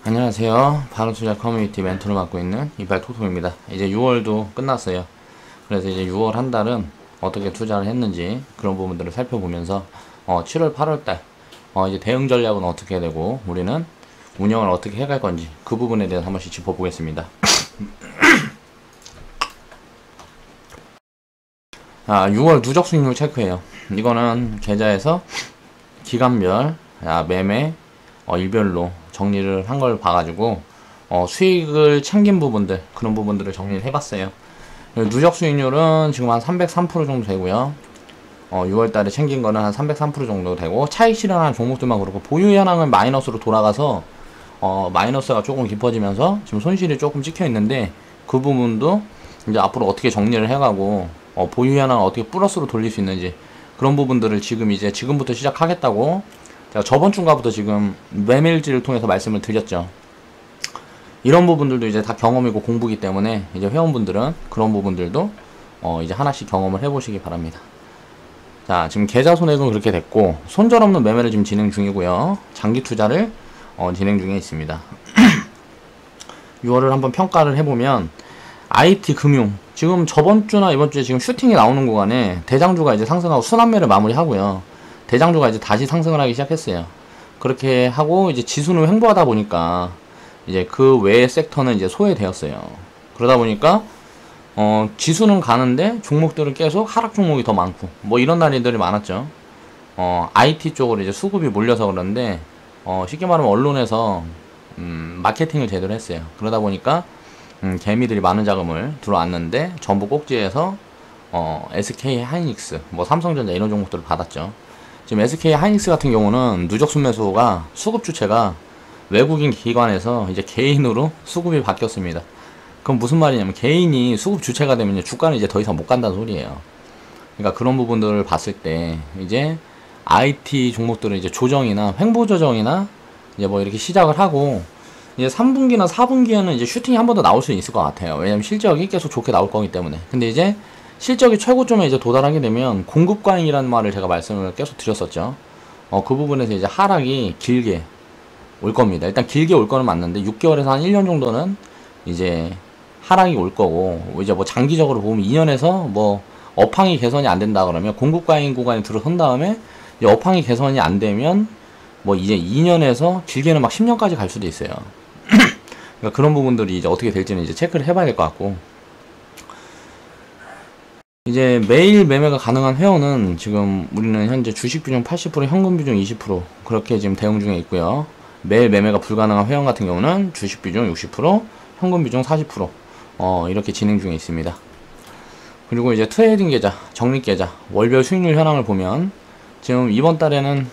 안녕하세요. 바로투자 커뮤니티 멘토를 맡고 있는 이발토토입니다. 이제 6월도 끝났어요. 그래서 이제 6월 한 달은 어떻게 투자를 했는지 그런 부분들을 살펴보면서 7월, 8월달 이제 대응 전략은 어떻게 해야 되고 우리는 운영을 어떻게 해갈 건지 그 부분에 대해서 한 번씩 짚어보겠습니다. 6월 누적 수익률 체크예요. 이거는 계좌에서 기간별 매매 일별로 정리를 한 걸 봐가지고 수익을 챙긴 부분들 그런 부분들을 정리를 해봤어요. 누적 수익률은 지금 한 303% 정도 되고요. 6월달에 챙긴 거는 한 303% 정도 되고 차익 실현하는 종목들만 그렇고 보유 현황은 마이너스로 돌아가서 마이너스가 조금 깊어지면서 지금 손실이 조금 찍혀 있는데 그 부분도 이제 앞으로 어떻게 정리를 해가고 보유 현황을 어떻게 플러스로 돌릴 수 있는지 그런 부분들을 지금부터 시작하겠다고 제가 저번 주인가부터 지금 매매일지를 통해서 말씀을 드렸죠. 이런 부분들도 이제 다 경험이고 공부기 때문에 이제 회원분들은 그런 부분들도 이제 하나씩 경험을 해보시기 바랍니다. 자, 지금 계좌 손해는 그렇게 됐고 손절없는 매매를 지금 진행 중이고요. 장기 투자를 진행 중에 있습니다. 6월을 한번 평가를 해보면 IT 금융 지금 저번 주나 이번 주에 지금 슈팅이 나오는 구간에 대장주가 이제 상승하고 순환매를 마무리하고요. 대장주가 이제 다시 상승을 하기 시작했어요. 그렇게 하고 이제 지수는 횡보하다 보니까 이제 그 외의 섹터는 이제 소외되었어요. 그러다 보니까 지수는 가는데 종목들은 계속 하락 종목이 더 많고 뭐 이런 날들이 많았죠. IT 쪽으로 이제 수급이 몰려서 그런데 쉽게 말하면 언론에서 마케팅을 제대로 했어요. 그러다 보니까 개미들이 많은 자금을 들어왔는데 전부 꼭지에서 SK 하이닉스 뭐 삼성전자 이런 종목들을 받았죠. 지금 SK 하이닉스 같은 경우는 누적 순매수가 수급 주체가 외국인 기관에서 이제 개인으로 수급이 바뀌었습니다. 그럼 무슨 말이냐면 개인이 수급 주체가 되면 주가는 이제 더 이상 못 간다는 소리예요. 그러니까 그런 부분들을 봤을 때 이제 IT 종목들은 이제 조정이나 횡보 조정이나 이제 뭐 이렇게 시작을 하고 이제 3분기나 4분기에는 이제 슈팅이 한 번 더 나올 수 있을 것 같아요. 왜냐면 실적이 계속 좋게 나올 거기 때문에. 근데 이제 실적이 최고점에 이제 도달하게 되면 공급 과잉이라는 말을 제가 말씀을 계속 드렸었죠. 그 부분에서 이제 하락이 길게 올 겁니다. 일단 길게 올 거는 맞는데 6개월에서 한 1년 정도는 이제 하락이 올 거고 이제 뭐 장기적으로 보면 2년에서 뭐 업황이 개선이 안 된다 그러면 공급 과잉 구간에 들어선 다음에 이제 업황이 개선이 안 되면 뭐 이제 2년에서 길게는 막 10년까지 갈 수도 있어요. 그러니까 그런 부분들이 이제 어떻게 될지는 이제 체크를 해봐야 될 것 같고 이제 매일 매매가 가능한 회원은 지금 우리는 현재 주식 비중 80%, 현금 비중 20% 그렇게 지금 대응 중에 있고요. 매일 매매가 불가능한 회원 같은 경우는 주식 비중 60%, 현금 비중 40% 이렇게 진행 중에 있습니다. 그리고 이제 트레이딩 계좌, 적립 계좌, 월별 수익률 현황을 보면 지금 이번 달에는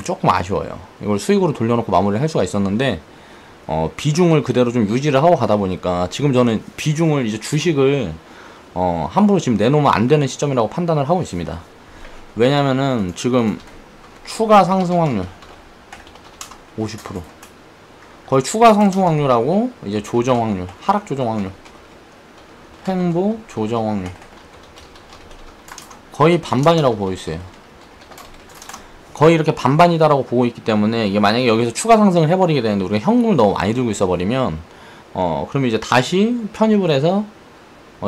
조금 아쉬워요. 이걸 수익으로 돌려놓고 마무리를 할 수가 있었는데 비중을 그대로 좀 유지를 하고 가다 보니까 지금 저는 비중을 이제 주식을 함부로 지금 내놓으면 안 되는 시점이라고 판단을 하고 있습니다. 왜냐면은 지금 추가 상승 확률 50% 거의 추가 상승 확률하고 이제 조정 확률, 하락 조정 확률, 횡보 조정 확률 거의 반반이라고 보고 있어요. 거의 이렇게 반반이다라고 보고 있기 때문에 이게 만약에 여기서 추가 상승을 해버리게 되는데 우리가 현금을 너무 많이 들고 있어 버리면 그러면 이제 다시 편입을 해서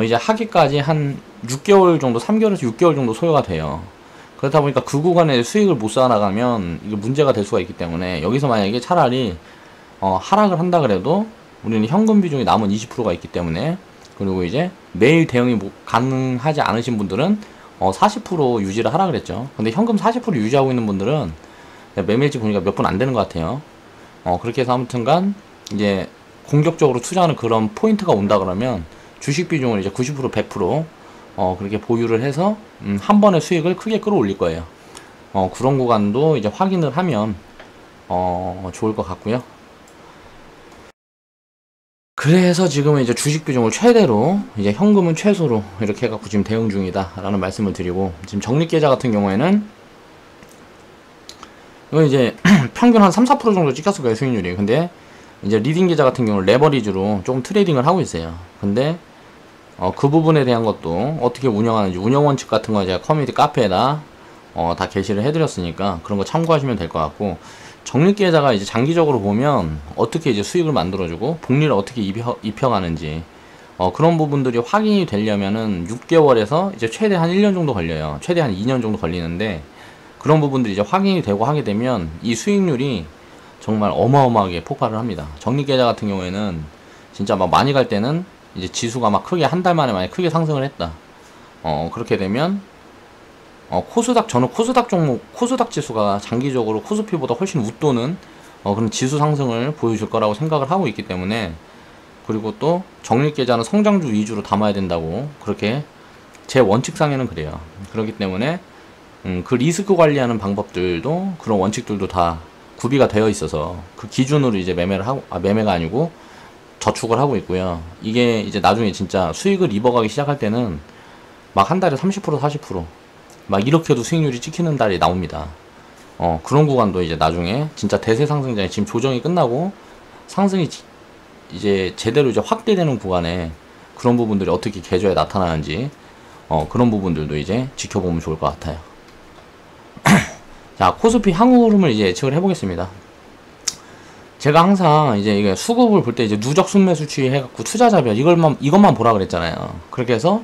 이제 하기까지 한 6개월 정도, 3개월에서 6개월 정도 소요가 돼요. 그렇다 보니까 그 구간에 수익을 못 쌓아나가면 이게 문제가 될 수가 있기 때문에 여기서 만약에 차라리 하락을 한다 그래도 우리는 현금 비중이 남은 20%가 있기 때문에 그리고 이제 매일 대응이 가능하지 않으신 분들은 40% 유지를 하라 그랬죠. 근데 현금 40% 유지하고 있는 분들은 매매일지 보니까 몇 분 안 되는 것 같아요. 그렇게 해서 아무튼간 이제 공격적으로 투자하는 그런 포인트가 온다 그러면 주식 비중을 이제 90% 100% 그렇게 보유를 해서 한 번에 수익을 크게 끌어올릴 거예요. 그런 구간도 이제 확인을 하면 좋을 것 같고요. 그래서 지금은 이제 주식 비중을 최대로 이제 현금은 최소로 이렇게 해갖고 지금 대응 중이다 라는 말씀을 드리고 지금 적립 계좌 같은 경우에는 이건 이제 평균 한 3, 4% 정도 찍혔을 거예요 수익률이. 근데 이제 리딩 계좌 같은 경우는 레버리지로 조금 트레이딩을 하고 있어요. 근데 그 부분에 대한 것도 어떻게 운영하는지 운영 원칙 같은 거 제가 커뮤니티 카페에다 다 게시를 해드렸으니까 그런 거 참고하시면 될 것 같고 적립계좌가 이제 장기적으로 보면 어떻게 이제 수익을 만들어주고 복리를 어떻게 입혀가는지 그런 부분들이 확인이 되려면은 6개월에서 이제 최대 한 1년 정도 걸려요. 최대 한 2년 정도 걸리는데 그런 부분들이 이제 확인이 되고 하게 되면 이 수익률이 정말 어마어마하게 폭발을 합니다. 적립계좌 같은 경우에는 진짜 막 많이 갈 때는 이제 지수가 막 크게 한 달 만에 많이 크게 상승을 했다. 그렇게 되면 저는 코스닥 종목, 코스닥 지수가 장기적으로 코스피보다 훨씬 웃도는 그런 지수 상승을 보여줄 거라고 생각을 하고 있기 때문에, 그리고 또 적립계좌는 성장주 위주로 담아야 된다고 그렇게 제 원칙상에는 그래요. 그렇기 때문에 그 리스크 관리하는 방법들도 그런 원칙들도 다 구비가 되어 있어서 그 기준으로 이제 매매를 하고, 매매가 아니고 저축을 하고 있고요. 이게 이제 나중에 진짜 수익을 입어가기 시작할 때는 막 한 달에 30% 40% 막 이렇게도 수익률이 찍히는 달이 나옵니다. 그런 구간도 이제 나중에 진짜 대세 상승장에 지금 조정이 끝나고 상승이 이제 제대로 이제 확대되는 구간에 그런 부분들이 어떻게 계좌에 나타나는지 그런 부분들도 이제 지켜보면 좋을 것 같아요. 자, 코스피 향후 흐름을 이제 예측을 해보겠습니다. 제가 항상 이제 이게 수급을 볼 때 이제 누적 순매수 추이 해갖고 투자자별 이것만 보라 그랬잖아요. 그렇게 해서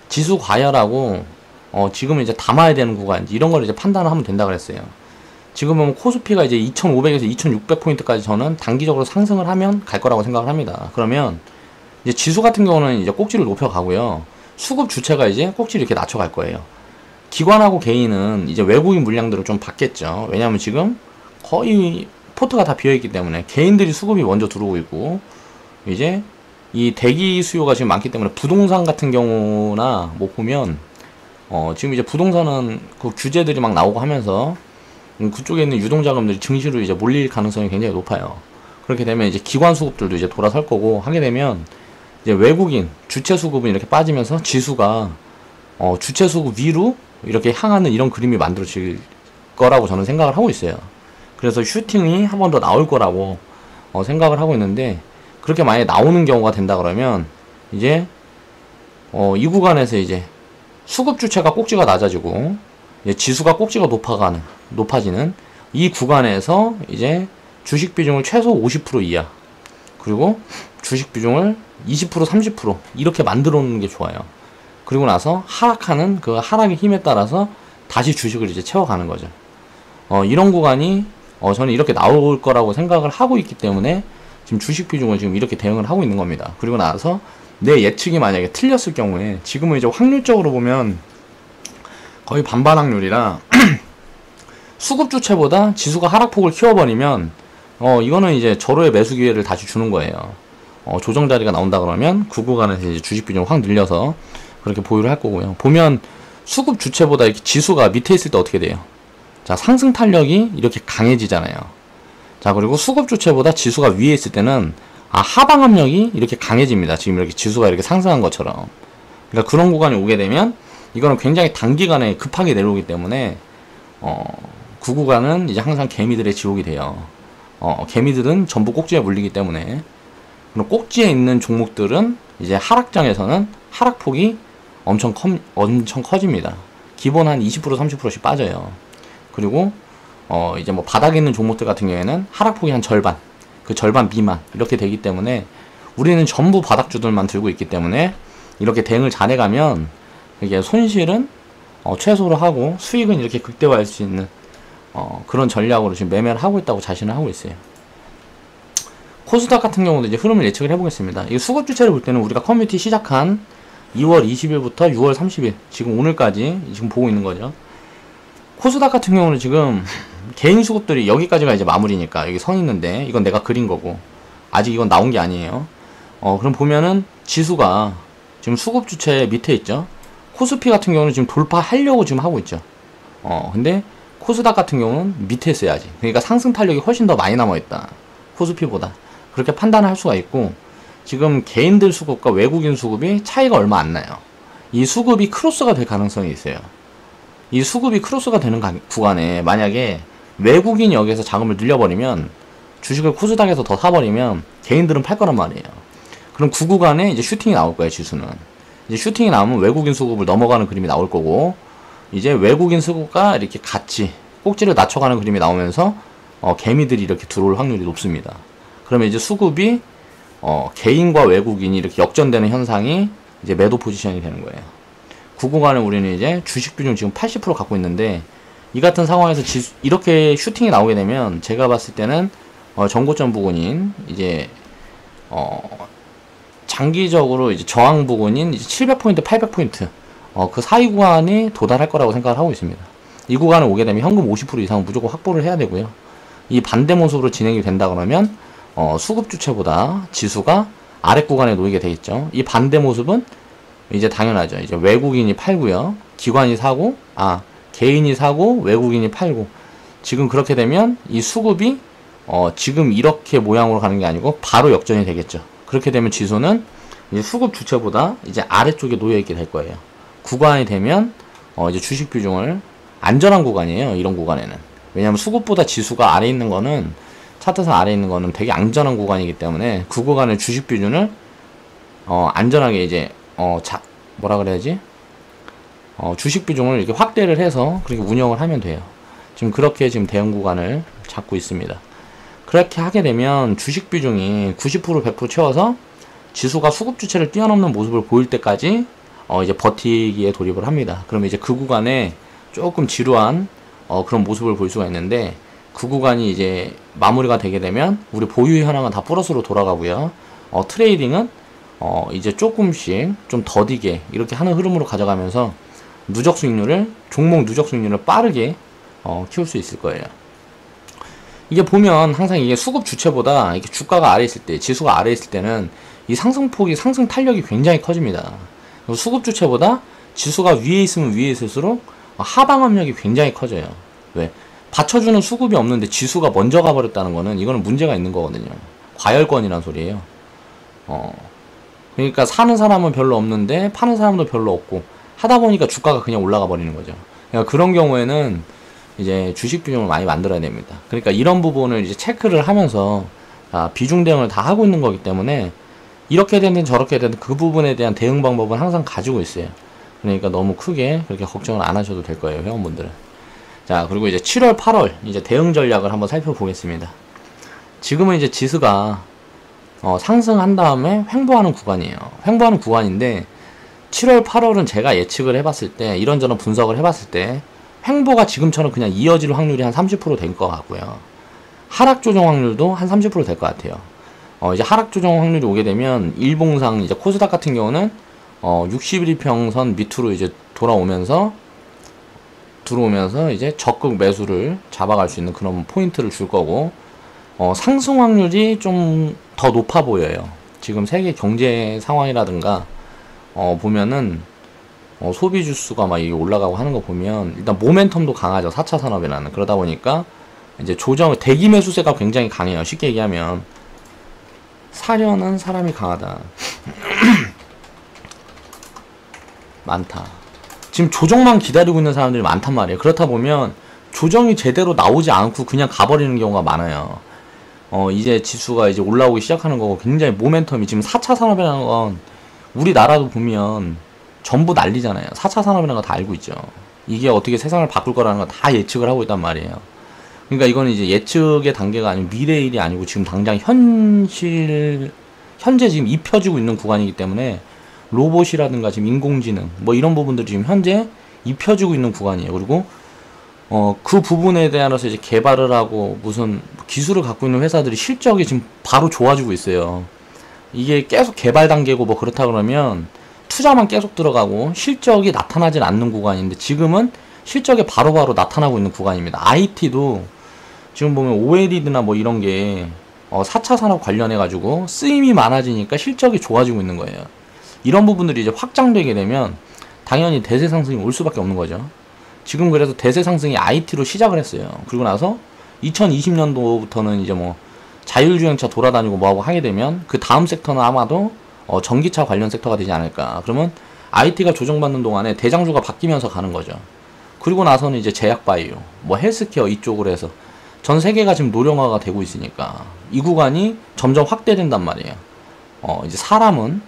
지수 과열하고 지금 이제 담아야 되는 구간 이런 걸 이제 판단을 하면 된다 그랬어요. 지금은 코스피가 이제 2500에서 2600포인트까지 저는 단기적으로 상승을 하면 갈 거라고 생각을 합니다. 그러면 이제 지수 같은 경우는 이제 꼭지를 높여가고요. 수급 주체가 이제 꼭지를 이렇게 낮춰갈 거예요. 기관하고 개인은 이제 외국인 물량들을 좀 받겠죠. 왜냐하면 지금 거의 포트가 다 비어있기 때문에 개인들이 수급이 먼저 들어오고 있고, 이제 이 대기 수요가 지금 많기 때문에 부동산 같은 경우나 뭐 보면 지금 이제 부동산은 그 규제들이 막 나오고 하면서 그쪽에 있는 유동자금들이 증시로 이제 몰릴 가능성이 굉장히 높아요. 그렇게 되면 이제 기관 수급들도 이제 돌아설 거고 하게 되면 이제 외국인 주체 수급은 이렇게 빠지면서 지수가 주체 수급 위로 이렇게 향하는 이런 그림이 만들어질 거라고 저는 생각을 하고 있어요. 그래서 슈팅이 한 번 더 나올 거라고 생각을 하고 있는데, 그렇게 만약에 나오는 경우가 된다 그러면 이제 이 구간에서 이제 수급 주체가 꼭지가 낮아지고 이제 지수가 꼭지가 높아지는 이 구간에서 이제 주식 비중을 최소 50% 이하, 그리고 주식 비중을 20% 30% 이렇게 만들어 놓는 게 좋아요. 그리고 나서 하락하는 그 하락의 힘에 따라서 다시 주식을 이제 채워가는 거죠. 이런 구간이 저는 이렇게 나올 거라고 생각을 하고 있기 때문에 지금 주식 비중을 지금 이렇게 대응을 하고 있는 겁니다. 그리고 나서 내 예측이 만약에 틀렸을 경우에, 지금은 이제 확률적으로 보면 거의 반반 확률이라 수급 주체보다 지수가 하락폭을 키워버리면 이거는 이제 절호의 매수 기회를 다시 주는 거예요. 조정 자리가 나온다 그러면 그 구간에서 이제 주식 비중을 확 늘려서 그렇게 보유를 할 거고요. 보면 수급 주체보다 이렇게 지수가 밑에 있을 때 어떻게 돼요? 자, 상승 탄력이 이렇게 강해지잖아요. 자, 그리고 수급 주체보다 지수가 위에 있을 때는 하방 압력이 이렇게 강해집니다. 지금 이렇게 지수가 이렇게 상승한 것처럼. 그러니까 그런 구간이 오게 되면 이거는 굉장히 단기간에 급하게 내려오기 때문에 그 구간은 이제 항상 개미들의 지옥이 돼요. 개미들은 전부 꼭지에 물리기 때문에. 그럼 꼭지에 있는 종목들은 이제 하락장에서는 하락폭이 엄청 커집니다. 기본 한 20% 30%씩 빠져요. 그리고 이제 뭐 바닥에 있는 종목들 같은 경우에는 하락폭이 한 절반, 그 절반 미만 이렇게 되기 때문에 우리는 전부 바닥주들만 들고 있기 때문에 이렇게 대응을 잘해가면 이게 손실은 최소로 하고 수익은 이렇게 극대화할 수 있는 그런 전략으로 지금 매매를 하고 있다고 자신을 하고 있어요. 코스닥 같은 경우도 이제 흐름을 예측을 해보겠습니다. 이 수급 주체를 볼 때는 우리가 커뮤니티 시작한 2월 20일부터 6월 30일 지금 오늘까지 지금 보고 있는 거죠. 코스닥 같은 경우는 지금 개인 수급들이 여기까지가 이제 마무리니까 여기 선 있는데 이건 내가 그린 거고 아직 이건 나온 게 아니에요. 그럼 보면은 지수가 지금 수급 주체 밑에 있죠. 코스피 같은 경우는 지금 돌파하려고 지금 하고 있죠. 근데 코스닥 같은 경우는 밑에 있어야지. 그러니까 상승 탄력이 훨씬 더 많이 남아있다. 코스피보다. 그렇게 판단을 할 수가 있고, 지금 개인들 수급과 외국인 수급이 차이가 얼마 안 나요. 이 수급이 크로스가 될 가능성이 있어요. 이 수급이 크로스가 되는 구간에 만약에 외국인이 여기에서 자금을 늘려버리면, 주식을 코스닥에서 더 사버리면 개인들은 팔 거란 말이에요. 그럼 그 구간에 이제 슈팅이 나올 거예요, 지수는. 이제 슈팅이 나오면 외국인 수급을 넘어가는 그림이 나올 거고, 이제 외국인 수급과 이렇게 같이 꼭지를 낮춰가는 그림이 나오면서 개미들이 이렇게 들어올 확률이 높습니다. 그러면 이제 수급이 개인과 외국인이 이렇게 역전되는 현상이 이제 매도 포지션이 되는 거예요. 그 구간에 우리는 이제 주식 비중 지금 80% 갖고 있는데, 이 같은 상황에서 이렇게 슈팅이 나오게 되면 제가 봤을 때는 전고점 부근인 이제 장기적으로 이제 저항 부근인 이제 700포인트, 800포인트 그 사이 구간이 도달할 거라고 생각을 하고 있습니다. 이 구간에 오게 되면 현금 50% 이상은 무조건 확보를 해야 되고요. 이 반대 모습으로 진행이 된다 그러면 수급 주체보다 지수가 아래 구간에 놓이게 되겠죠. 이 반대 모습은 이제 당연하죠. 이제 외국인이 팔고요, 기관이 사고, 개인이 사고 외국인이 팔고, 지금 그렇게 되면 이 수급이 지금 이렇게 모양으로 가는 게 아니고 바로 역전이 되겠죠. 그렇게 되면 지수는 이제 수급 주체보다 이제 아래쪽에 놓여 있게 될 거예요. 구간이 되면 이제 주식 비중을, 안전한 구간이에요, 이런 구간에는. 왜냐하면 수급보다 지수가 아래 있는 거는, 차트상 아래 있는 거는 되게 안전한 구간이기 때문에 그 구간의 주식 비중을 안전하게 이제 뭐라 그래야지, 주식 비중을 이렇게 확대를 해서 그렇게 운영을 하면 돼요. 지금 그렇게 지금 대응 구간을 잡고 있습니다. 그렇게 하게 되면 주식 비중이 90% 100% 채워서 지수가 수급 주체를 뛰어넘는 모습을 보일 때까지 이제 버티기에 돌입을 합니다. 그러면 이제 그 구간에 조금 지루한 그런 모습을 볼 수가 있는데, 그 구간이 이제 마무리가 되게 되면 우리 보유 현황은 다 플러스로 돌아가고요. 트레이딩은 이제 조금씩 좀 더디게 이렇게 하는 흐름으로 가져가면서 누적 수익률을, 종목 누적 수익률을 빠르게 키울 수 있을 거예요. 이게 보면 항상 이게 수급 주체보다 이렇게 주가가 아래 있을 때, 지수가 아래 있을 때는 이 상승폭이, 상승 탄력이 굉장히 커집니다. 수급 주체보다 지수가 위에 있으면 위에 있을수록 하방 압력이 굉장히 커져요. 왜? 받쳐주는 수급이 없는데 지수가 먼저 가버렸다는 거는, 이거는 문제가 있는 거거든요. 과열권이란 소리예요. 그러니까 사는 사람은 별로 없는데 파는 사람도 별로 없고 하다 보니까 주가가 그냥 올라가 버리는 거죠. 그러니까 그런 경우에는 이제 주식 비중을 많이 만들어야 됩니다. 그러니까 이런 부분을 이제 체크를 하면서 비중 대응을 다 하고 있는 거기 때문에, 이렇게 되든 저렇게 되든 그 부분에 대한 대응 방법은 항상 가지고 있어요. 그러니까 너무 크게 그렇게 걱정을 안 하셔도 될 거예요, 회원분들은. 자, 그리고 이제 7월, 8월 이제 대응 전략을 한번 살펴보겠습니다. 지금은 이제 지수가 상승한 다음에 횡보하는 구간이에요. 횡보하는 구간인데 7월, 8월은 제가 예측을 해봤을 때, 이런저런 분석을 해봤을 때 횡보가 지금처럼 그냥 이어질 확률이 한 30% 될 것 같고요. 하락 조정 확률도 한 30% 될 것 같아요. 이제 하락 조정 확률이 오게 되면 일봉상 이제 코스닥 같은 경우는 61평선 밑으로 이제 들어오면서 이제 적극 매수를 잡아갈 수 있는 그런 포인트를 줄 거고, 상승 확률이 좀 더 높아 보여요. 지금 세계 경제 상황이라든가 보면은 소비 주수가 막 이게 올라가고 하는 거 보면 일단 모멘텀도 강하죠, 4차 산업이라는. 그러다 보니까 이제 대기 매수세가 굉장히 강해요. 쉽게 얘기하면 사려는 사람이 강하다. 많다. 지금 조정만 기다리고 있는 사람들이 많단 말이에요. 그렇다 보면 조정이 제대로 나오지 않고 그냥 가버리는 경우가 많아요. 이제 지수가 이제 올라오기 시작하는 거고, 굉장히 모멘텀이, 지금 4차 산업이라는 건 우리나라도 보면 전부 난리잖아요. 4차 산업이라는 거 다 알고 있죠. 이게 어떻게 세상을 바꿀 거라는 거 다 예측을 하고 있단 말이에요. 그러니까 이거는 이제 예측의 단계가 아니고 미래의 일이 아니고 지금 당장 현재 지금 입혀지고 있는 구간이기 때문에, 로봇이라든가 지금 인공지능 뭐 이런 부분들이 지금 현재 입혀지고 있는 구간이에요. 그리고 그 부분에 대해서 이제 개발을 하고 무슨 기술을 갖고 있는 회사들이 실적이 지금 바로 좋아지고 있어요. 이게 계속 개발 단계고 뭐 그렇다 그러면 투자만 계속 들어가고 실적이 나타나질 않는 구간인데, 지금은 실적이 바로바로 나타나고 있는 구간입니다. IT도 지금 보면 OLED나 뭐 이런 게 4차 산업 관련해 가지고 쓰임이 많아지니까 실적이 좋아지고 있는 거예요. 이런 부분들이 이제 확장되게 되면 당연히 대세 상승이 올 수밖에 없는 거죠. 지금 그래서 대세 상승이 IT로 시작을 했어요. 그리고 나서 2020년도부터는 이제 뭐 자율주행차 돌아다니고 뭐하고 하게 되면 그 다음 섹터는 아마도 전기차 관련 섹터가 되지 않을까. 그러면 IT가 조정받는 동안에 대장주가 바뀌면서 가는 거죠. 그리고 나서는 이제 제약바이오, 뭐 헬스케어 이쪽으로 해서 전 세계가 지금 노령화가 되고 있으니까 이 구간이 점점 확대된단 말이에요. 이제 사람은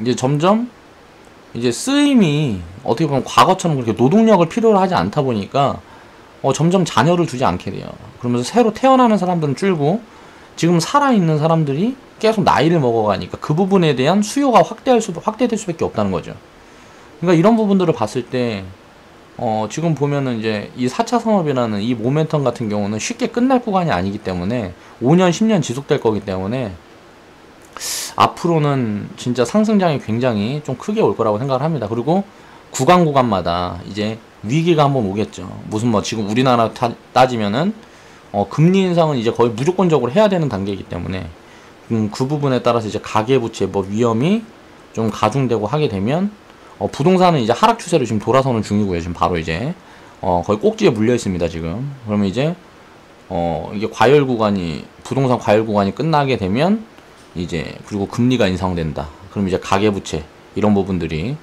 이제 점점 이제 쓰임이 어떻게 보면 과거처럼 그렇게 노동력을 필요로 하지 않다 보니까 점점 자녀를 두지 않게 돼요. 그러면서 새로 태어나는 사람들은 줄고 지금 살아있는 사람들이 계속 나이를 먹어가니까 그 부분에 대한 수요가 확대될 수밖에 없다는 거죠. 그러니까 이런 부분들을 봤을 때 지금 보면은 이제 이 4차 산업이라는 이 모멘텀 같은 경우는 쉽게 끝날 구간이 아니기 때문에 5년, 10년 지속될 거기 때문에 앞으로는 진짜 상승장이 굉장히 좀 크게 올 거라고 생각을 합니다. 그리고 구간마다 이제 위기가 한번 오겠죠. 무슨 뭐 지금 우리나라 따지면은 금리 인상은 이제 거의 무조건적으로 해야 되는 단계이기 때문에 그 부분에 따라서 이제 가계부채 뭐 위험이 좀 가중되고 하게 되면 부동산은 이제 하락 추세로 지금 돌아서는 중이고요. 지금 바로 이제 거의 꼭지에 물려 있습니다. 지금. 그러면 이제 이게 부동산 과열 구간이 끝나게 되면 이제 그리고 금리가 인상된다. 그럼 이제 가계부채 이런 부분들이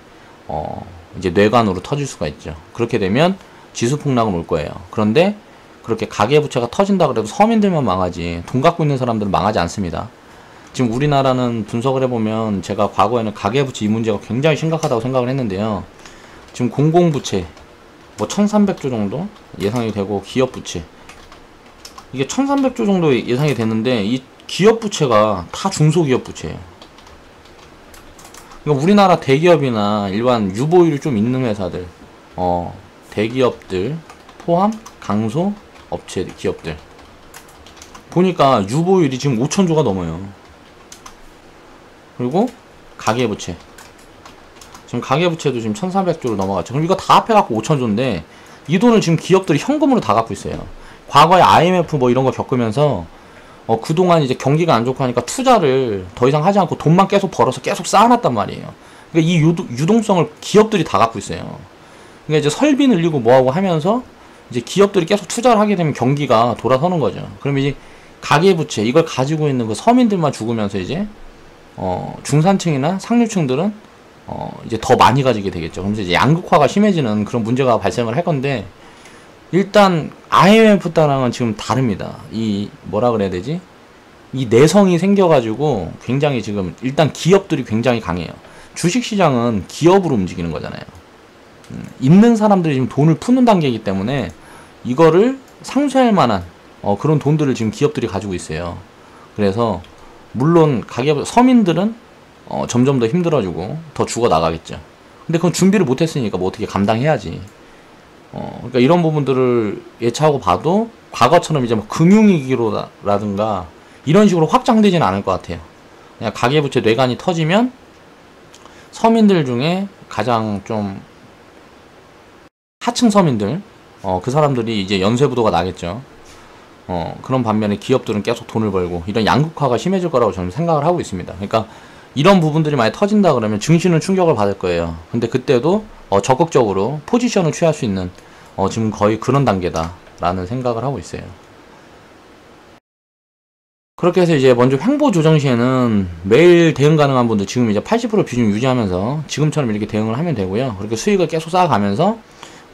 이제 뇌관으로 터질 수가 있죠. 그렇게 되면 지수 폭락은 올 거예요. 그런데 그렇게 가계부채가 터진다 그래도 서민들만 망하지 돈 갖고 있는 사람들은 망하지 않습니다. 지금 우리나라는 분석을 해보면 제가 과거에는 가계부채 이 문제가 굉장히 심각하다고 생각을 했는데요. 지금 공공부채 뭐 1300조 정도 예상이 되고 기업부채 이게 1300조 정도 예상이 되는데 이 기업부채가 다 중소기업부채예요. 그러니까 우리나라 대기업이나 일반 유보율이 좀 있는 회사들 대기업들 포함 강소 업체 기업들 보니까 유보율이 지금 5000조가 넘어요. 그리고 가계부채 지금 가계부채도 지금 1400조로 넘어갔죠. 그럼 이거 다 합해갖고 5000조인데 이 돈을 지금 기업들이 현금으로 다 갖고 있어요. 과거에 IMF 뭐 이런 거 겪으면서 그동안 이제 경기가 안 좋고 하니까 투자를 더 이상 하지 않고 돈만 계속 벌어서 계속 쌓아놨단 말이에요. 그러니까 이 유동성을 기업들이 다 갖고 있어요. 그러니까 이제 설비 늘리고 뭐하고 하면서 이제 기업들이 계속 투자를 하게 되면 경기가 돌아서는 거죠. 그러면 이제 가계부채 이걸 가지고 있는 그 서민들만 죽으면서 이제 중산층이나 상류층들은 이제 더 많이 가지게 되겠죠. 그러면서 이제 양극화가 심해지는 그런 문제가 발생을 할 건데 일단 IMF 때랑은 지금 다릅니다. 이 뭐라 그래야 되지? 이 내성이 생겨가지고 굉장히 지금 일단 기업들이 굉장히 강해요. 주식시장은 기업으로 움직이는 거잖아요. 있는 사람들이 지금 돈을 푸는 단계이기 때문에 이거를 상쇄할 만한 그런 돈들을 지금 기업들이 가지고 있어요. 그래서 물론 서민들은 점점 더 힘들어지고 더 죽어 나가겠죠. 근데 그건 준비를 못했으니까 뭐 어떻게 감당해야지. 그러니까 이런 부분들을 예측하고 봐도 과거처럼 이제 뭐 금융위기로라든가 이런 식으로 확장되지는 않을 것 같아요. 그냥 가계부채 뇌관이 터지면 서민들 중에 가장 좀 하층 서민들 그 사람들이 이제 연쇄부도가 나겠죠. 그런 반면에 기업들은 계속 돈을 벌고 이런 양극화가 심해질 거라고 저는 생각을 하고 있습니다. 그러니까 이런 부분들이 많이 터진다 그러면 증시는 충격을 받을 거예요. 근데 그때도 적극적으로 포지션을 취할 수 있는 지금 거의 그런 단계다라는 생각을 하고 있어요. 그렇게 해서 이제 먼저 횡보 조정 시에는 매일 대응 가능한 분들 지금 이제 80% 비중 유지하면서 지금처럼 이렇게 대응을 하면 되고요. 그렇게 수익을 계속 쌓아가면서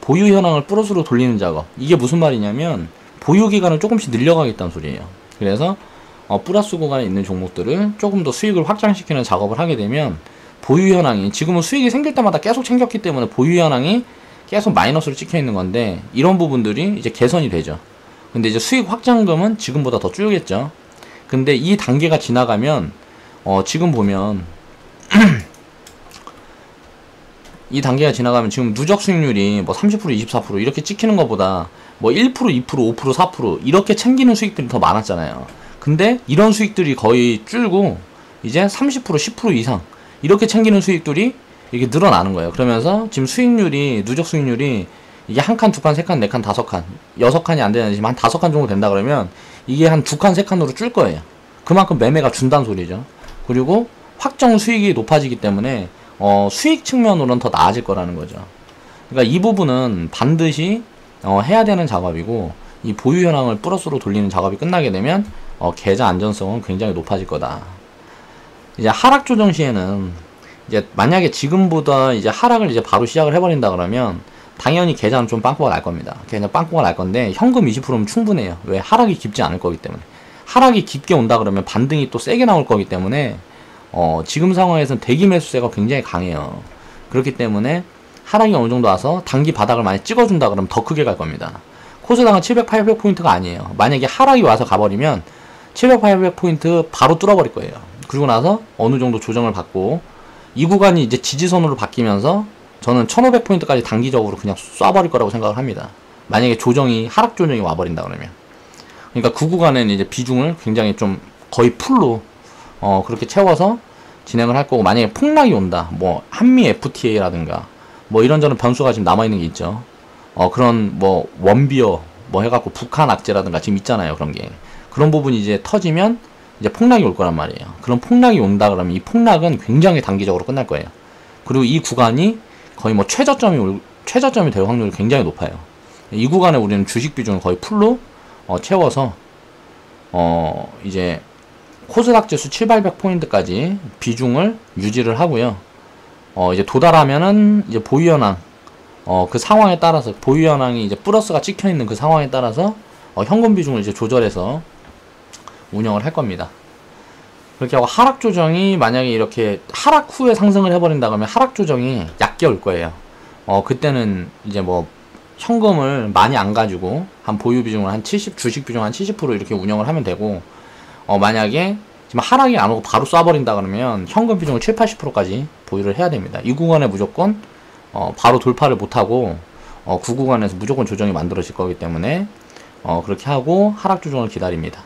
보유 현황을 플러스로 돌리는 작업. 이게 무슨 말이냐면 보유 기간을 조금씩 늘려가겠다는 소리예요. 그래서 플러스 구간에 있는 종목들을 조금 더 수익을 확장시키는 작업을 하게 되면 보유 현황이 지금은 수익이 생길 때마다 계속 챙겼기 때문에 보유 현황이 계속 마이너스로 찍혀 있는 건데 이런 부분들이 이제 개선이 되죠. 근데 이제 수익 확장금은 지금보다 더 줄겠죠. 근데 이 단계가 지나가면 지금 보면 이 단계가 지나가면 지금 누적 수익률이 뭐 30% 24% 이렇게 찍히는 것보다 뭐 1% 2% 5% 4% 이렇게 챙기는 수익들이 더 많았잖아요. 근데 이런 수익들이 거의 줄고 이제 30% 10% 이상 이렇게 챙기는 수익들이 이게 늘어나는 거예요. 그러면서 지금 수익률이 누적 수익률이 이게 한 칸, 두 칸, 세 칸, 네 칸, 다섯 칸, 6칸이 안 되는 지금 한 5칸 정도 된다 그러면 이게 한 2칸, 3칸으로 줄 거예요. 그만큼 매매가 준다는 소리죠. 그리고 확정 수익이 높아지기 때문에 수익 측면으로는 더 나아질 거라는 거죠. 그러니까 이 부분은 반드시 해야 되는 작업이고 이 보유 현황을 플러스로 돌리는 작업이 끝나게 되면 계좌 안전성은 굉장히 높아질 거다. 이제 하락 조정 시에는 이제 만약에 지금보다 이제 하락을 이제 바로 시작을 해버린다 그러면 당연히 계좌는 좀 빵꾸가 날 겁니다. 계좌 빵꾸가 날 건데 현금 20%면 충분해요. 왜? 하락이 깊지 않을 거기 때문에. 하락이 깊게 온다 그러면 반등이 또 세게 나올 거기 때문에 지금 상황에서는 대기 매수세가 굉장히 강해요. 그렇기 때문에 하락이 어느 정도 와서 단기 바닥을 많이 찍어준다 그러면 더 크게 갈 겁니다. 코스닥은 700, 800포인트가 아니에요. 만약에 하락이 와서 가버리면 700, 800포인트 바로 뚫어버릴 거예요. 그리고 나서 어느 정도 조정을 받고 이 구간이 이제 지지선으로 바뀌면서 저는 1500포인트까지 단기적으로 그냥 쏴버릴 거라고 생각을 합니다. 만약에 조정이 하락 조정이 와버린다 그러면. 그러니까 그 구간에는 이제 비중을 굉장히 좀 거의 풀로 그렇게 채워서 진행을 할 거고, 만약에 폭락이 온다, 뭐 한미 FTA라든가 뭐 이런저런 변수가 지금 남아있는 게 있죠. 그런 뭐 원비어 뭐 해갖고 북한 악재라든가 지금 있잖아요. 그런 게, 그런 부분이 이제 터지면 이제 폭락이 올 거란 말이에요. 그런 폭락이 온다 그러면 이 폭락은 굉장히 단기적으로 끝날 거예요. 그리고 이 구간이 거의 뭐 최저점이 될 확률이 굉장히 높아요. 이 구간에 우리는 주식 비중을 거의 풀로 채워서 이제 코스닥 지수 7,800포인트까지 비중을 유지를 하고요. 이제 도달하면은 이제 보유현황, 그 상황에 따라서 보유현황이 이제 플러스가 찍혀 있는 그 상황에 따라서 현금 비중을 이제 조절해서 운영을 할 겁니다. 그렇게 하고 하락 조정이 만약에 이렇게 하락 후에 상승을 해버린다 그러면 하락 조정이 얕게 올 거예요. 그때는 이제 뭐 현금을 많이 안 가지고 한 보유 비중을 한 70, 주식 비중 한 70% 이렇게 운영을 하면 되고, 만약에 지금 하락이 안 오고 바로 쏴버린다 그러면 현금 비중을 7, 80%까지 보유를 해야 됩니다. 이 구간에 무조건 바로 돌파를 못하고 그 구간에서 무조건 조정이 만들어질 거기 때문에 그렇게 하고 하락 조정을 기다립니다.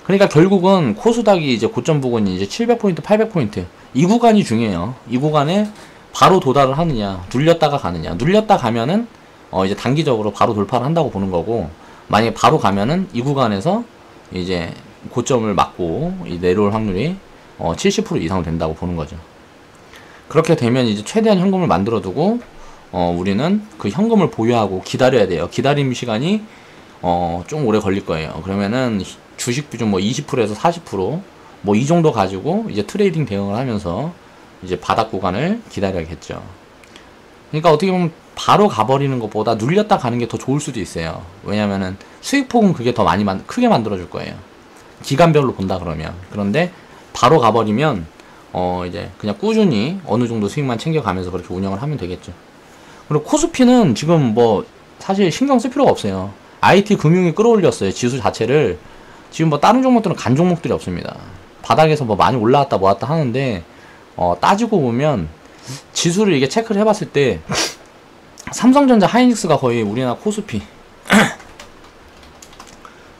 그러니까 결국은 코스닥이 이제 고점 부근이 이제 700포인트, 800포인트 이 구간이 중요해요. 이 구간에 바로 도달을 하느냐, 눌렸다가 가느냐. 눌렸다 가면은 이제 단기적으로 바로 돌파를 한다고 보는 거고, 만약에 바로 가면은 이 구간에서 이제 고점을 맞고 내려올 확률이 70% 이상 된다고 보는 거죠. 그렇게 되면 이제 최대한 현금을 만들어 두고 우리는 그 현금을 보유하고 기다려야 돼요. 기다림 시간이 좀 오래 걸릴 거예요. 그러면은 주식 비중 뭐 20%에서 40% 뭐 이 정도 가지고 이제 트레이딩 대응을 하면서 이제 바닥 구간을 기다려야겠죠. 그러니까 어떻게 보면 바로 가버리는 것보다 눌렸다 가는 게 더 좋을 수도 있어요. 왜냐면은 수익폭은 그게 더 많이 크게 만들어 줄 거예요. 기간별로 본다 그러면. 그런데 바로 가버리면 이제 그냥 꾸준히 어느 정도 수익만 챙겨가면서 그렇게 운영을 하면 되겠죠. 그리고 코스피는 지금 뭐 사실 신경 쓸 필요가 없어요. IT 금융이 끌어올렸어요. 지수 자체를. 지금 뭐 다른 종목들은 간 종목들이 없습니다. 바닥에서 뭐 많이 올라왔다 모았다 하는데 따지고 보면 지수를 이게 체크를 해봤을 때 삼성전자, 하이닉스가 거의 우리나라 코스피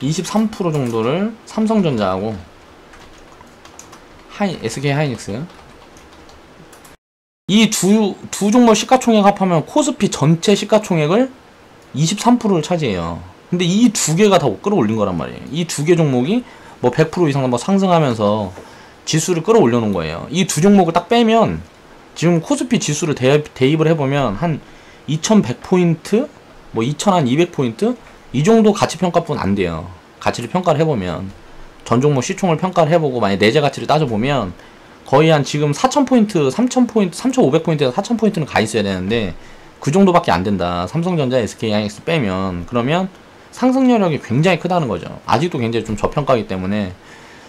23% 정도를 삼성전자하고 SK 하이닉스 이 두 종목 시가총액 합하면 코스피 전체 시가총액을 23%를 차지해요. 근데 이 두 개가 다 끌어올린 거란 말이에요. 이 두 개 종목이 뭐 100% 이상 뭐 상승하면서 지수를 끌어올려 놓은 거예요. 이 두 종목을 딱 빼면 지금 코스피 지수를 대입을 해보면 한 2100포인트? 뭐 2200포인트? 이 정도 가치평가뿐 안 돼요. 가치를 평가를 해보면 전 종목 시총을 평가를 해보고 만약 내재 가치를 따져보면 거의 한 지금 4000포인트, 3000포인트, 3500포인트에서 4000포인트는 가 있어야 되는데 그 정도밖에 안 된다. 삼성전자, SK 하이닉스 빼면. 그러면 상승 여력이 굉장히 크다는 거죠. 아직도 굉장히 좀 저평가이기 때문에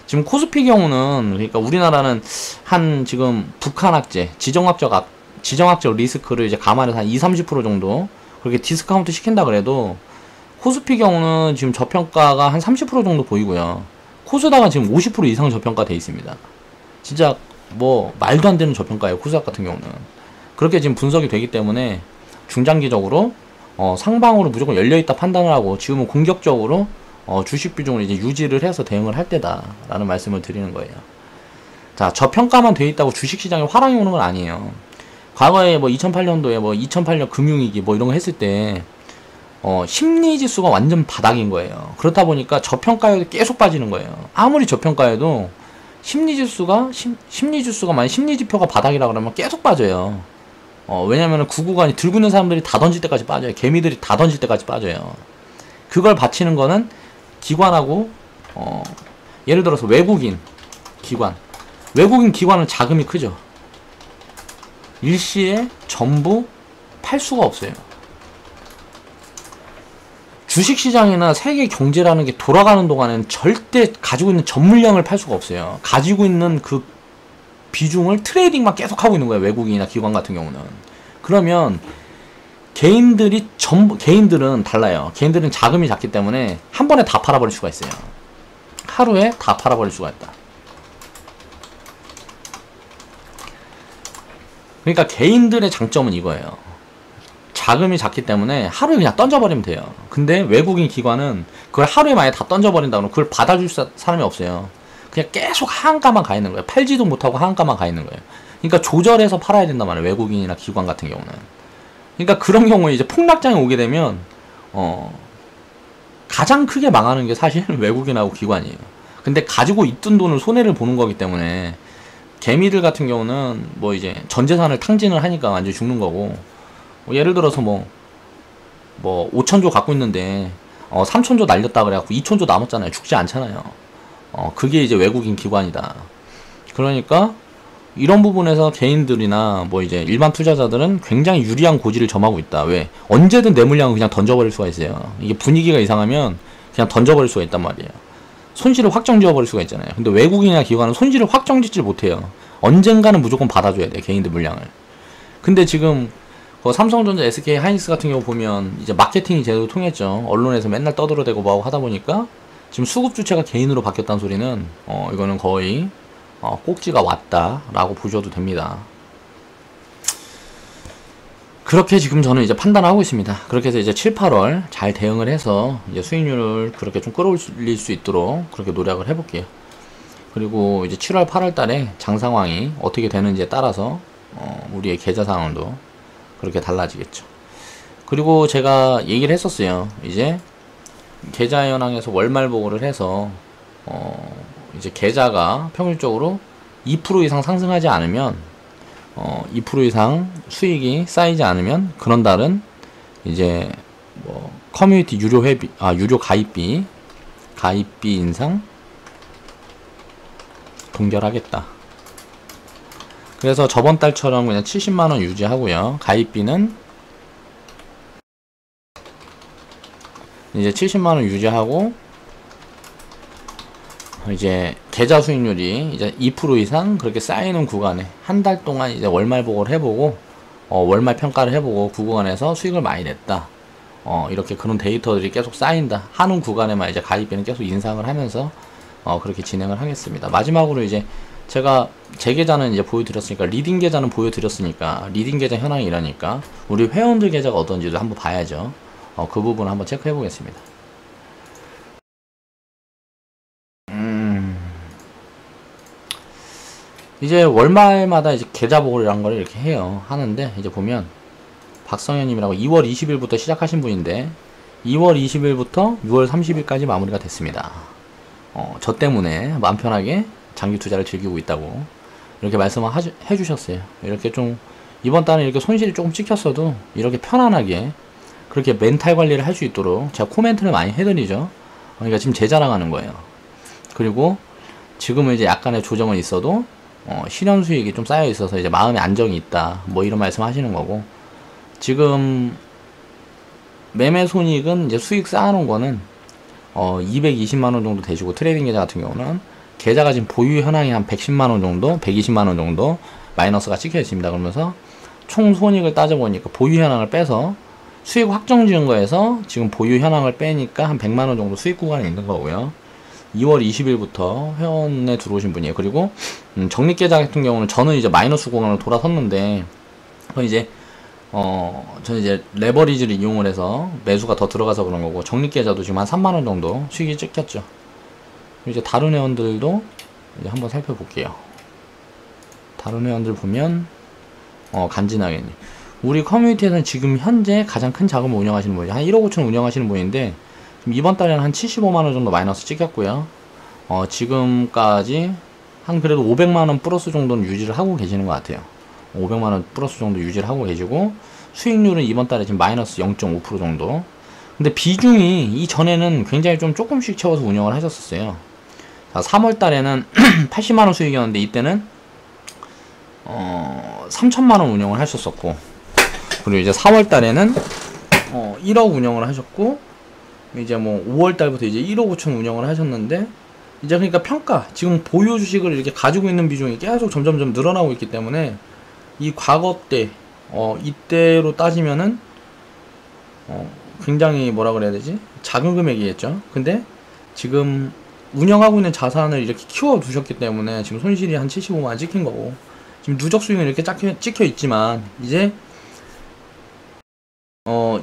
지금 코스피 경우는, 그러니까 우리나라는 한 지금 북한 악재, 지정학적 리스크를 이제 감안해서 한 20-30% 정도 그렇게 디스카운트 시킨다 그래도 코스피 경우는 지금 저평가가 한 30% 정도 보이고요. 코스닥은 지금 50% 이상 저평가 돼 있습니다. 진짜 뭐 말도 안 되는 저평가예요. 코스닥 같은 경우는. 그렇게 지금 분석이 되기 때문에 중장기적으로 상방으로 무조건 열려있다 판단을 하고 지금은 공격적으로 주식 비중을 이제 유지를 해서 대응을 할 때다라는 말씀을 드리는 거예요. 자, 저평가만 돼 있다고 주식시장에 화랑이 오는 건 아니에요. 과거에 뭐 2008년도에 뭐 2008년 금융위기 뭐 이런 거 했을 때 심리지수가 완전 바닥인 거예요. 그렇다 보니까 저평가에도 계속 빠지는 거예요. 아무리 저평가에도 심리지수가 만약 심리지표가 바닥이라 그러면 계속 빠져요. 왜냐면은 그 구간이 들고 있는 사람들이 다 던질 때까지 빠져요. 개미들이 다 던질 때까지 빠져요. 그걸 바치는 거는 기관하고 예를 들어서 외국인 기관은 자금이 크죠. 일시에 전부 팔 수가 없어요. 주식시장이나 세계 경제라는 게 돌아가는 동안에는 절대 가지고 있는 전물량을 팔 수가 없어요. 가지고 있는 그 비중을 트레이딩만 계속 하고 있는 거예요. 외국인이나 기관 같은 경우는. 그러면 개인들은 달라요. 개인들은 자금이 작기 때문에 한 번에 다 팔아버릴 수가 있어요. 하루에 다 팔아버릴 수가 있다. 그러니까 개인들의 장점은 이거예요. 자금이 작기 때문에 하루에 그냥 던져버리면 돼요. 근데 외국인 기관은 그걸 하루에 만약에 다 던져버린다 그러면 그걸 받아줄 사람이 없어요. 그냥 계속 하한가만 가 있는 거예요. 팔지도 못하고 하한가만 가 있는 거예요. 그러니까 조절해서 팔아야 된단 말이에요. 외국인이나 기관 같은 경우는. 그러니까 그런 경우에 이제 폭락장에 오게 되면 가장 크게 망하는 게 사실 외국인하고 기관이에요. 근데 가지고 있던 돈을 손해를 보는 거기 때문에 개미들 같은 경우는 뭐 이제 전 재산을 탕진을 하니까 완전히 죽는 거고, 예를 들어서 뭐 5천조 갖고 있는데 3천조 날렸다 그래갖고 2천조 남았잖아요. 죽지 않잖아요. 그게 이제 외국인 기관이다. 그러니까 이런 부분에서 개인들이나 뭐 이제 일반 투자자들은 굉장히 유리한 고지를 점하고 있다. 왜? 언제든 내 물량을 그냥 던져버릴 수가 있어요. 이게 분위기가 이상하면 그냥 던져버릴 수가 있단 말이에요. 손실을 확정 지어버릴 수가 있잖아요. 근데 외국인이나 기관은 손실을 확정 짓질 못해요. 언젠가는 무조건 받아줘야 돼, 개인들 물량을. 근데 지금 삼성전자, SK 하이닉스 같은 경우 보면 이제 마케팅이 제대로 통했죠. 언론에서 맨날 떠들어대고 뭐하고 하다 보니까 지금 수급 주체가 개인으로 바뀌었다는 소리는 이거는 거의 꼭지가 왔다라고 보셔도 됩니다. 그렇게 지금 저는 이제 판단하고 있습니다. 그렇게 해서 이제 7, 8월 잘 대응을 해서 이제 수익률을 그렇게 좀 끌어올릴 수 있도록 그렇게 노력을 해볼게요. 그리고 이제 7월, 8월 달에 장 상황이 어떻게 되는지에 따라서 우리의 계좌 상황도 그렇게 달라지겠죠. 그리고 제가 얘기를 했었어요. 이제 계좌 현황에서 월말 보고를 해서 이제 계좌가 평균적으로 2% 이상 상승하지 않으면 2% 이상 수익이 쌓이지 않으면 그런 달은 이제 뭐 커뮤니티 유료 회비, 유료 가입비 인상 동결하겠다. 그래서 저번 달처럼 그냥 70만원 유지하고요. 가입비는 이제 70만원 유지하고, 이제 계좌 수익률이 이제 2% 이상 그렇게 쌓이는 구간에 한 달 동안 이제 월말 보고를 해보고 월말 평가를 해보고 그 구간에서 수익을 많이 냈다. 이렇게 그런 데이터들이 계속 쌓인다 하는 구간에만 이제 가입비는 계속 인상을 하면서 그렇게 진행을 하겠습니다. 마지막으로 이제 제가 제 계좌는 이제 보여드렸으니까, 리딩 계좌는 보여드렸으니까, 리딩 계좌 현황이 이러니까 우리 회원들 계좌가 어떤지도 한번 봐야죠. 그 부분을 한번 체크해 보겠습니다. 이제 월말마다 이제 계좌 보고라는 걸 이렇게 하는데, 이제 보면 박성현님이라고 2월 20일부터 시작하신 분인데 2월 20일부터 6월 30일까지 마무리가 됐습니다. 저 때문에 마음 편하게 장기 투자를 즐기고 있다고 이렇게 말씀을 해주셨어요. 이렇게 좀 이번 달에 이렇게 손실이 조금 찍혔어도 이렇게 편안하게 그렇게 멘탈 관리를 할 수 있도록 제가 코멘트를 많이 해드리죠. 그러니까 지금 제 자랑하는 거예요. 그리고 지금은 이제 약간의 조정은 있어도 실현 수익이 좀 쌓여 있어서 이제 마음의 안정이 있다, 뭐 이런 말씀 하시는 거고, 지금 매매 손익은 이제 수익 쌓아놓은 거는 220만원 정도 되시고, 트레이딩 계좌 같은 경우는 계좌가 지금 보유 현황이 한 110만원 정도, 120만원 정도 마이너스가 찍혀 있습니다. 그러면서 총 손익을 따져보니까 보유 현황을 빼서 수익 확정 지은 거에서 지금 보유 현황을 빼니까 한 100만원 정도 수익 구간에 있는 거고요. 2월 20일부터 회원에 들어오신 분이에요. 그리고 적립계좌 같은 경우는 저는 이제 마이너스 구간으로 돌아섰는데, 그건 이제 저는 이제 레버리지를 이용을 해서 매수가 더 들어가서 그런 거고, 적립계좌도 지금 한 3만원 정도 수익이 찍혔죠. 이제 다른 회원들도 이제 한번 살펴볼게요. 다른 회원들 보면 간지나게 우리 커뮤니티에서는 지금 현재 가장 큰 자금을 운영하시는 분이 한 1억 5천 운영하시는 분인데, 이번 달에는 한 75만원 정도 마이너스 찍혔고요. 지금까지 한 그래도 500만원 플러스 정도는 유지를 하고 계시는 것 같아요. 500만원 플러스 정도 유지를 하고 계시고, 수익률은 이번 달에 지금 마이너스 0.5% 정도. 근데 비중이 이전에는 굉장히 좀 조금씩 채워서 운영을 하셨었어요. 자, 3월 달에는 80만원 수익이었는데 이때는 3천만원 운영을 하셨었고, 그리고 이제 4월 달에는 1억 운영을 하셨고, 이제 뭐 5월 달부터 이제 1억 5천 운영을 하셨는데, 이제 그러니까 평가, 지금 보유 주식을 이렇게 가지고 있는 비중이 계속 점점점 늘어나고 있기 때문에 이 과거 때 이때로 따지면은 굉장히 뭐라 그래야 되지? 작은 금액이겠죠. 근데 지금 운영하고 있는 자산을 이렇게 키워 두셨기 때문에 지금 손실이 한 75만원 찍힌 거고, 지금 누적 수익은 이렇게 찍혀 있지만, 이제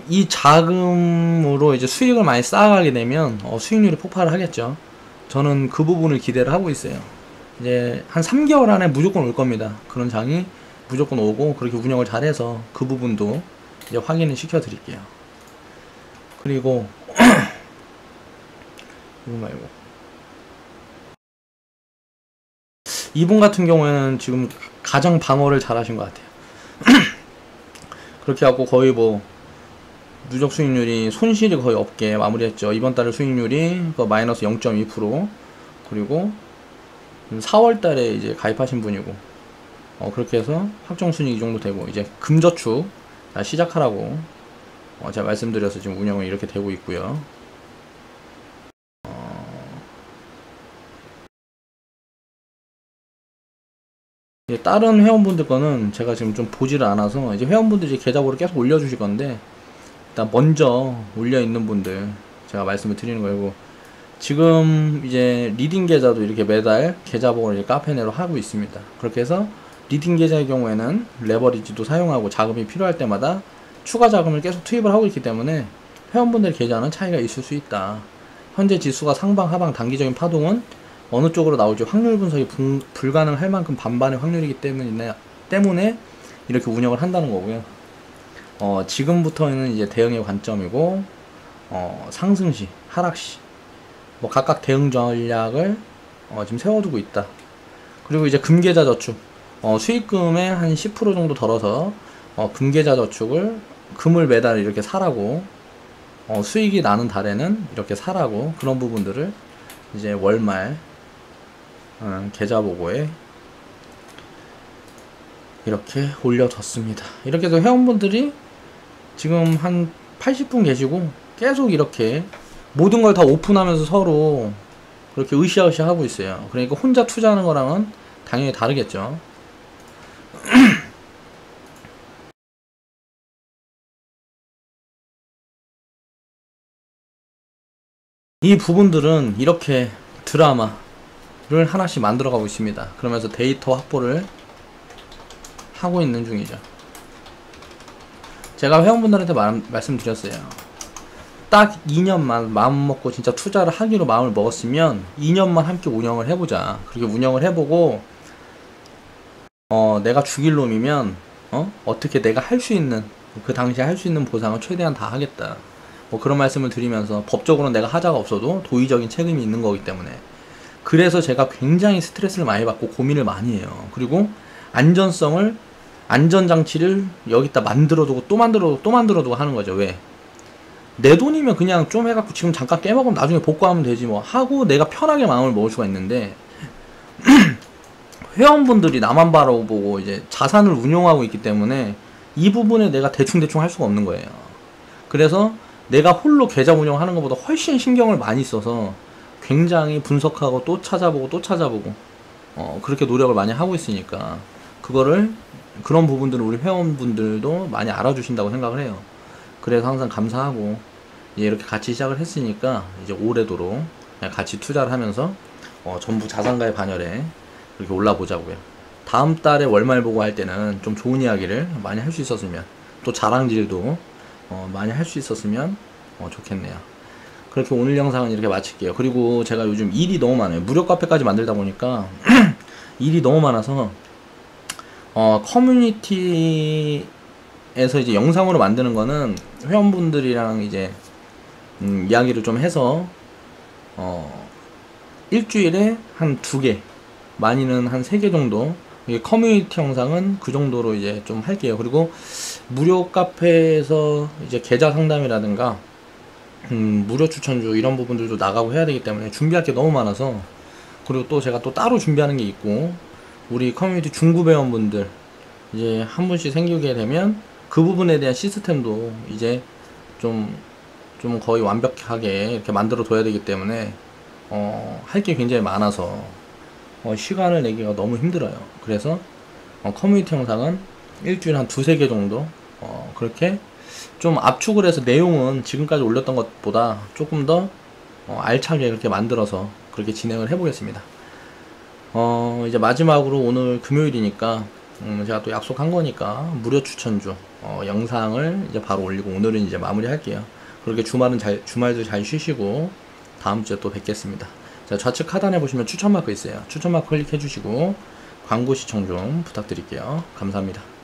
이 자금으로 이제 수익을 많이 쌓아가게 되면 수익률이 폭발을 하겠죠. 저는 그 부분을 기대를 하고 있어요. 이제 한 3개월 안에 무조건 올 겁니다. 그런 장이 무조건 오고, 그렇게 운영을 잘해서 그 부분도 이제 확인을 시켜 드릴게요. 그리고 이거 말고 이분 같은 경우에는 지금 가장 방어를 잘 하신 것 같아요. 그렇게 하고 거의 뭐 누적 수익률이 손실이 거의 없게 마무리했죠. 이번 달의 수익률이 마이너스 0.2%, 그리고 4월 달에 이제 가입하신 분이고, 그렇게 해서 확정 순이익 이 정도 되고, 이제 금저축 시작하라고 제가 말씀드려서 지금 운영은 이렇게 되고 있고요. 다른 회원분들 거는 제가 지금 좀 보지를 않아서, 이제 회원분들이 계좌번호 계속 올려주실 건데, 일단 먼저 올려 있는 분들 제가 말씀을 드리는 거고, 지금 이제 리딩 계좌도 이렇게 매달 계좌번호를 카페내로 하고 있습니다. 그렇게 해서 리딩 계좌의 경우에는 레버리지도 사용하고 자금이 필요할 때마다 추가 자금을 계속 투입을 하고 있기 때문에 회원분들 계좌는 차이가 있을 수 있다. 현재 지수가 상방 하방 단기적인 파동은 어느 쪽으로 나올지 확률 분석이 불가능할 만큼 반반의 확률이기 때문에 이렇게 운영을 한다는 거고요. 지금부터는 이제 대응의 관점이고, 상승시, 하락시, 뭐 각각 대응 전략을 지금 세워두고 있다. 그리고 이제 금계좌 저축, 수익금의 한 10% 정도 덜어서 금계좌 저축을 금을 매달 이렇게 사라고, 수익이 나는 달에는 이렇게 사라고, 그런 부분들을 이제 월말 계좌 보고에 이렇게 올려뒀습니다. 이렇게 해서 회원분들이 지금 한 80분 계시고 계속 이렇게 모든 걸 다 오픈하면서 서로 그렇게 으쌰으쌰 하고 있어요. 그러니까 혼자 투자하는 거랑은 당연히 다르겠죠. 이 부분들은 이렇게 드라마를 하나씩 만들어 가고 있습니다. 그러면서 데이터 확보를 하고 있는 중이죠. 제가 회원분들한테 말씀드렸어요. 딱 2년만 마음 먹고 진짜 투자를 하기로 마음을 먹었으면 2년만 함께 운영을 해보자. 그렇게 운영을 해보고, 내가 죽일 놈이면 어떻게 내가 할 수 있는, 그 당시에 할 수 있는 보상을 최대한 다 하겠다. 뭐 그런 말씀을 드리면서, 법적으로는 내가 하자가 없어도 도의적인 책임이 있는 거기 때문에, 그래서 제가 굉장히 스트레스를 많이 받고 고민을 많이 해요. 그리고 안전장치를 여기다 만들어두고 또 만들어두고 또 만들어두고 하는 거죠. 왜? 내 돈이면 그냥 좀 해갖고 지금 잠깐 깨먹으면 나중에 복구하면 되지 뭐 하고 내가 편하게 마음을 먹을 수가 있는데, 회원분들이 나만 바라보고 이제 자산을 운용하고 있기 때문에 이 부분에 내가 대충 할 수가 없는 거예요. 그래서 내가 홀로 계좌 운영하는 것보다 훨씬 신경을 많이 써서 굉장히 분석하고 또 찾아보고 그렇게 노력을 많이 하고 있으니까, 그런 부분들은 우리 회원분들도 많이 알아주신다고 생각을 해요. 그래서 항상 감사하고, 이렇게 같이 시작을 했으니까 이제 오래도록 같이 투자를 하면서 전부 자산가의 반열에 이렇게 올라보자고요. 다음 달에 월말 보고 할 때는 좀 좋은 이야기를 많이 할 수 있었으면, 또 자랑질도 많이 할 수 있었으면 좋겠네요. 그렇게 오늘 영상은 이렇게 마칠게요. 그리고 제가 요즘 일이 너무 많아요. 무료 카페까지 만들다 보니까 일이 너무 많아서 커뮤니티에서 이제 영상으로 만드는 거는 회원분들이랑 이제 이야기를 좀 해서 일주일에 한 2개, 많이는 한 3개 정도, 커뮤니티 영상은 그 정도로 이제 좀 할게요. 그리고 무료 카페에서 이제 계좌 상담이라든가 무료 추천주 이런 부분들도 나가고 해야 되기 때문에 준비할 게 너무 많아서, 그리고 또 제가 또 따로 준비하는 게 있고, 우리 커뮤니티 중급 회원분들 이제 한 분씩 생기게 되면 그 부분에 대한 시스템도 이제 좀 거의 완벽하게 이렇게 만들어 둬야 되기 때문에 할 게 굉장히 많아서 시간을 내기가 너무 힘들어요. 그래서 커뮤니티 영상은 일주일에 한 2-3개 정도 그렇게 좀 압축을 해서 내용은 지금까지 올렸던 것보다 조금 더 알차게 그렇게 만들어서 그렇게 진행을 해보겠습니다. 이제 마지막으로 오늘 금요일이니까 제가 또 약속한 거니까 무료 추천주 영상을 이제 바로 올리고 오늘은 이제 마무리 할게요. 그렇게 주말도 잘 쉬시고 다음 주에 또 뵙겠습니다. 자, 좌측 하단에 보시면 추천 마크 있어요. 추천 마크 클릭해 주시고 광고 시청 좀 부탁드릴게요. 감사합니다.